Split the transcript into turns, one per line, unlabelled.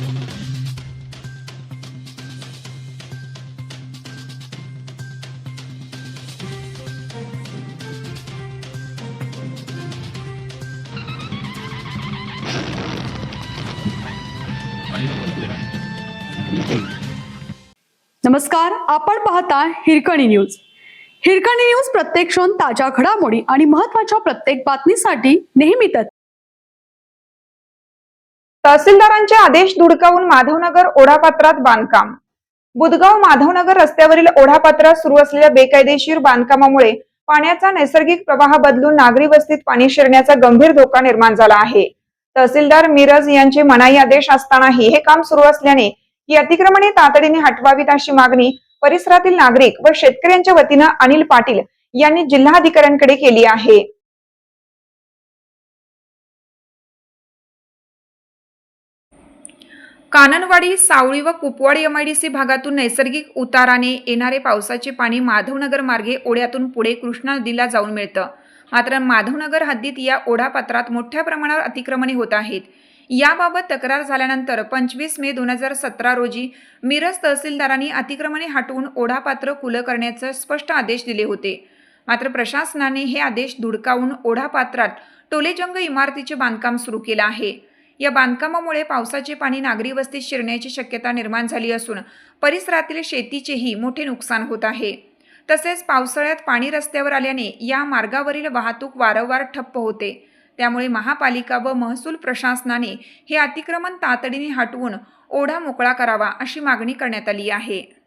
नमस्कार, आपण पाहता हिरकणी न्यूज. हिरकणी न्यूज प्रत्येक क्षण ताज्या घडामोडी आणि महत्त्वाच्या प्रत्येक बातमीसाठी नेहमी तत्पर.
तहसीलदारांचे आदेश धुडकावून माधवनगर ओढापात्रात बांधकाम. बुधगाव माधवनगर रस्त्यावरील ओढापात्रात सुरू असलेल्या बेकायदेशीर बांधकामामुळे पाण्याचा नैसर्गिक प्रवाह बदलून नागरी वस्तीत पाणी शिरण्याचा गंभीर धोका निर्माण झाला आहे. तहसीलदार मिरज यांचे मनाई आदेश असतानाही हे काम सुरू असल्याने ही अतिक्रमणे तातडीने हटवावीत अशी मागणी परिसरातील नागरिक व शेतकऱ्यांच्या वतीने अनिल पाटील यांनी जिल्हाधिकाऱ्यांकडे केली आहे. काननवाडी, सावळी व कुपवाडी एमआयडीसी भागातून नैसर्गिक उताराने येणारे पावसाचे पाणी माधवनगर मार्गे ओढ्यातून पुढे कृष्णा नदीला जाऊन मिळतं. मात्र माधवनगर हद्दीत या ओढापात्रात मोठ्या प्रमाणावर अतिक्रमणे होत आहेत. याबाबत तक्रार झाल्यानंतर 25 मे 2017 रोजी मिरज तहसीलदारांनी अतिक्रमणे हटवून ओढापात्र खुलं करण्याचे स्पष्ट आदेश दिले होते. मात्र प्रशासनाने हे आदेश धुडकावून ओढापात्रात टोलेजंग इमारतीचे बांधकाम सुरू केले आहे. या बांधकामामुळे पावसाचे पाणी नागरी वस्तीत शिरण्याची शक्यता निर्माण झाली असून परिसरातील शेतीचेही मोठे नुकसान होत आहे. तसेच पावसाळ्यात पाणी रस्त्यावर आल्याने या मार्गावरील वाहतूक वारंवार ठप्प होते. त्यामुळे महापालिका व महसूल प्रशासनाने हे अतिक्रमण तातडीने हटवून ओढा मोकळा करावा अशी मागणी करण्यात आली आहे.